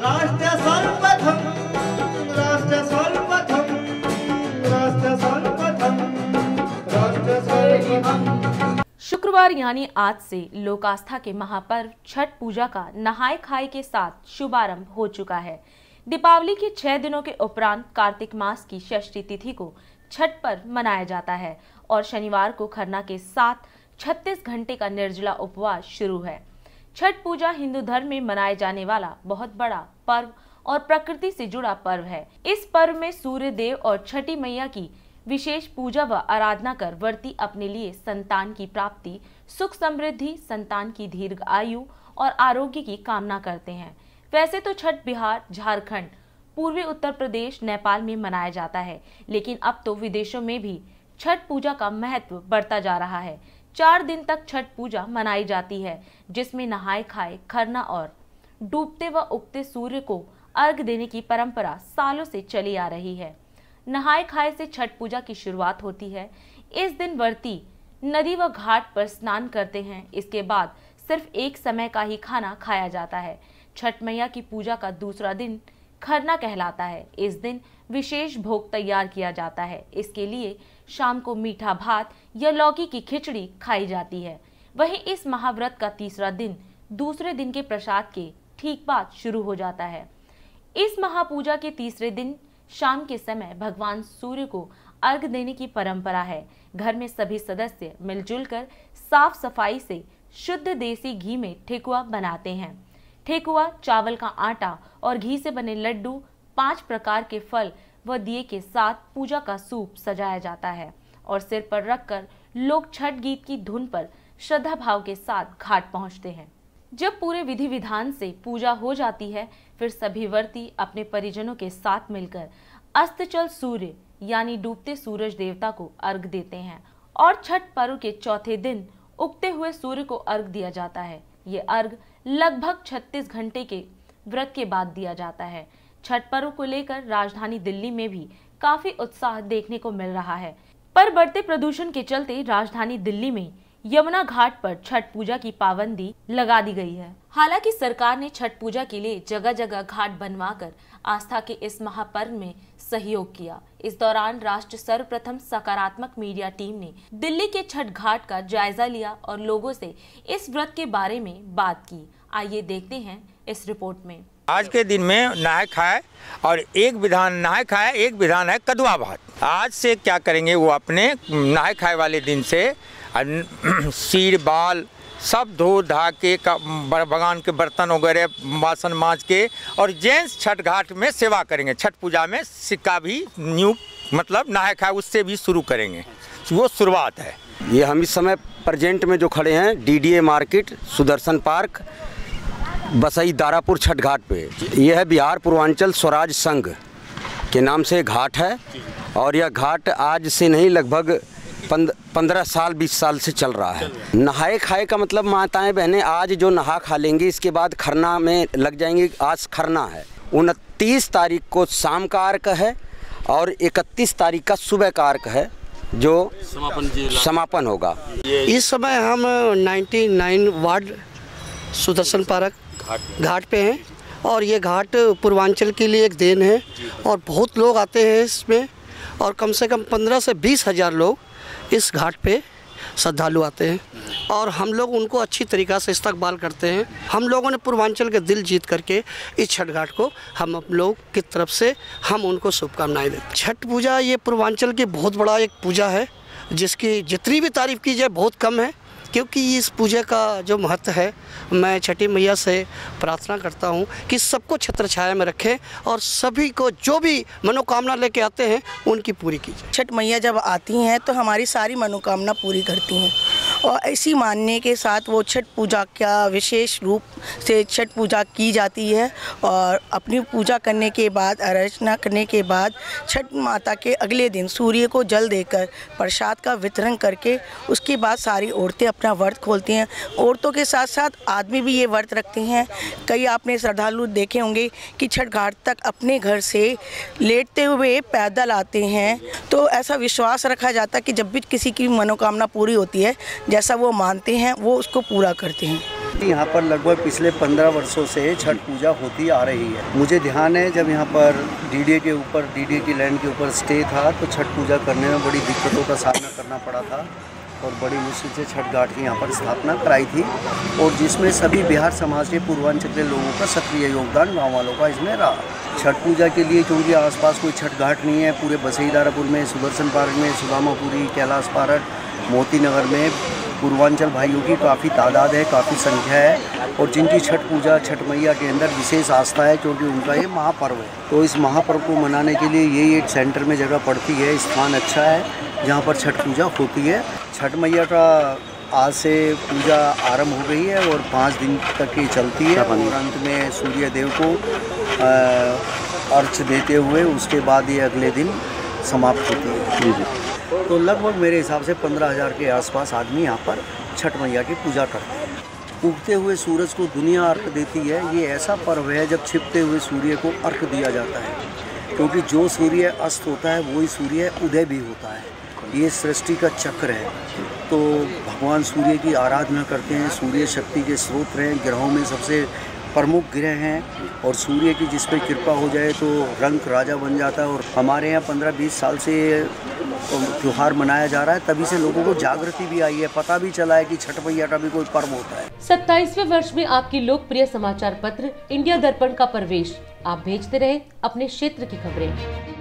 राष्ट्र सर्वप्रथम, राष्ट्र सर्वप्रथम, राष्ट्र सर्वप्रथम, राष्ट्र सर्वप्रथम। शुक्रवार यानी आज से लोक आस्था के महापर्व छठ पूजा का नहाय खाए के साथ शुभारंभ हो चुका है। दीपावली के 6 दिनों के उपरांत कार्तिक मास की षष्ठी तिथि को छठ पर्व मनाया जाता है और शनिवार को खरना के साथ 36 घंटे का निर्जला उपवास शुरू है। छठ पूजा हिंदू धर्म में मनाए जाने वाला बहुत बड़ा पर्व और प्रकृति से जुड़ा पर्व है। इस पर्व में सूर्य देव और छठी मैया की विशेष पूजा व आराधना कर व्रती अपने लिए संतान की प्राप्ति, सुख समृद्धि, संतान की दीर्घ आयु और आरोग्य की कामना करते हैं। वैसे तो छठ बिहार, झारखंड, पूर्वी उत्तर प्रदेश, नेपाल में मनाया जाता है, लेकिन अब तो विदेशों में भी छठ पूजा का महत्व बढ़ता जा रहा है। 4 दिन तक छठ पूजा मनाई जाती है, जिसमें नहाए खाए, खरना और डूबते व उगते सूर्य को अर्घ देने की परंपरा सालों से चली आ रही है। नहाए खाए से छठ पूजा की शुरुआत होती है। इस दिन व्रती नदी व घाट पर स्नान करते हैं। इसके बाद सिर्फ एक समय का ही खाना खाया जाता है। छठ मैया की पूजा का दूसरा दिन खरना कहलाता है। इस दिन विशेष भोग तैयार किया जाता है। इसके लिए शाम को मीठा भात या लौकी की खिचड़ी खाई जाती है। वहीं इस महाव्रत का तीसरा दिन दूसरे दिन के प्रसाद के ठीक बाद शुरू हो जाता है। इस महापूजा के तीसरे दिन शाम के समय भगवान सूर्य को अर्घ देने की परंपरा है। घर में सभी सदस्य मिलजुल कर साफ सफाई से शुद्ध देसी घी में ठेकुआ बनाते हैं। ठेकुआ चावल का आटा और घी से बने लड्डू, 5 प्रकार के फल व दिए के साथ पूजा का सूप सजाया जाता है और सिर पर रखकर लोग छठ गीत की धुन पर श्रद्धा भाव के साथ घाट पहुंचते हैं। जब पूरे विधि विधान से पूजा हो जाती है, फिर सभी व्रती अपने परिजनों के साथ मिलकर अस्ताचल सूर्य यानी डूबते सूरज देवता को अर्घ देते हैं और छठ पर्व के चौथे दिन उगते हुए सूर्य को अर्घ दिया जाता है। ये अर्घ लगभग 36 घंटे के व्रत के बाद दिया जाता है। छठ पर्व को लेकर राजधानी दिल्ली में भी काफी उत्साह देखने को मिल रहा है, पर बढ़ते प्रदूषण के चलते राजधानी दिल्ली में यमुना घाट पर छठ पूजा की पाबंदी लगा दी गई है। हालांकि सरकार ने छठ पूजा के लिए जगह जगह घाट बनवाकर आस्था के इस महापर्व में सहयोग किया। इस दौरान राष्ट्र सर्वप्रथम सकारात्मक मीडिया टीम ने दिल्ली के छठ घाट का जायजा लिया और लोगों से इस व्रत के बारे में बात की। आइए देखते हैं इस रिपोर्ट में। आज के दिन में नहाए खाए और एक विधान नहाए खाए, एक विधान है कदुआ भात। आज से क्या करेंगे, वो अपने नहाए खाए वाले दिन से सिर बाल सब धो धा के बगान के बर्तन वगैरह बासन मांज के और जेंट्स छठ घाट में सेवा करेंगे। छठ पूजा में सिक्का भी न्यू मतलब नहाए खाए उससे भी शुरू करेंगे, वो शुरुआत है। ये हम इस समय प्रेजेंट में जो खड़े हैं डीडीए मार्केट, सुदर्शन पार्क, बसई दारापुर छठ घाट पे। यह है बिहार पूर्वांचल स्वराज संघ के नाम से घाट है और यह घाट आज से नहीं लगभग 15 साल 20 साल से चल रहा है। नहाए खाए का मतलब माताएं बहनें आज जो नहा खा लेंगी, इसके बाद खरना में लग जाएंगी। आज खरना है, 29 तारीख को शाम का अर्घ है और 31 तारीख का सुबह का अर्घ है जो समापन होगा। इस समय हम 99 वार्ड सुदर्शन पार्क घाट पे हैं और ये घाट पूर्वांचल के लिए एक देन है और बहुत लोग आते हैं इसमें और कम से कम 15 से 20 हज़ार लोग इस घाट पे श्रद्धालु आते हैं और हम लोग उनको अच्छी तरीक़ा से इस्तकबाल करते हैं। हम लोगों ने पूर्वांचल के दिल जीत करके इस छठ घाट को हम लोग की तरफ से हम उनको शुभकामनाएं देते हैं। छठ पूजा ये पूर्वांचल की बहुत बड़ा एक पूजा है जिसकी जितनी भी तारीफ़ की जाए बहुत कम है, क्योंकि इस पूजा का जो महत्व है, मैं छठी मैया से प्रार्थना करता हूँ कि सबको छत्र छाया में रखें और सभी को जो भी मनोकामना लेके आते हैं उनकी पूरी की जाए। छठ मैया जब आती हैं तो हमारी सारी मनोकामना पूरी करती हैं और इसी मानने के साथ वो छठ पूजा का विशेष रूप से छठ पूजा की जाती है और अपनी पूजा करने के बाद, अर्चना करने के बाद छठ माता के अगले दिन सूर्य को जल देकर प्रसाद का वितरण करके उसके बाद सारी औरतें अपना व्रत खोलती हैं। औरतों के साथ साथ आदमी भी ये व्रत रखते हैं। कई आपने श्रद्धालु देखे होंगे कि छठ घाट तक अपने घर से लेटते हुए पैदल आते हैं। तो ऐसा विश्वास रखा जाता है कि जब भी किसी की मनोकामना पूरी होती है, जैसा वो मानते हैं वो उसको पूरा करते हैं। यहाँ पर लगभग पिछले 15 वर्षों से छठ पूजा होती आ रही है। मुझे ध्यान है जब यहाँ पर डीडीए की लैंड के ऊपर स्टे था तो छठ पूजा करने में बड़ी दिक्कतों का सामना करना पड़ा था और बड़ी मुश्किल से छठ घाट की यहाँ पर स्थापना कराई थी और जिसमें सभी बिहार समाज के पूर्वांचल के लोगों का सक्रिय योगदान गाँव वालों का इसमें रहा। छठ पूजा के लिए क्योंकि आसपास कोई छठ घाट नहीं है, पूरे बसई दारापुर में, सुदर्शन पार्क में, सुदामापुरी, कैलाश पार्क, मोती नगर में पूर्वांचल भाइयों की काफ़ी तादाद है, काफ़ी संख्या है और जिनकी छठ पूजा छठ मैया के अंदर विशेष आस्था है क्योंकि उनका ये महापर्व है। तो इस महापर्व को मनाने के लिए यही एक सेंटर में जगह पड़ती है, स्थान अच्छा है जहाँ पर छठ पूजा होती है। छठ मैया का आज से पूजा आरंभ हो गई है और 5 दिन तक ये चलती है और अंत में सूर्य देव को अर्घ्य देते हुए उसके बाद ये अगले दिन समाप्त होती है। तो लगभग मेरे हिसाब से 15,000 के आसपास आदमी यहाँ पर छठ मैया की पूजा करते हैं। उगते हुए सूरज को दुनिया अर्घ देती है। ये ऐसा पर्व है जब छिपते हुए सूर्य को अर्घ दिया जाता है क्योंकि जो सूर्य अस्त होता है वही सूर्य उदय भी होता है। ये सृष्टि का चक्र है। तो भगवान सूर्य की आराधना करते हैं। सूर्य शक्ति के स्रोत हैं, ग्रहों में सबसे प्रमुख ग्रह हैं और सूर्य की जिस पे कृपा हो जाए तो रंग राजा बन जाता है। और हमारे यहाँ 15-20 साल से त्योहार मनाया जा रहा है, तभी से लोगों को जागृति भी आई है, पता भी चला है कि छठ मैया का भी कोई पर्व होता है। 27वें वर्ष में आपकी लोकप्रिय समाचार पत्र इंडिया दर्पण का प्रवेश। आप भेजते रहे अपने क्षेत्र की खबरें।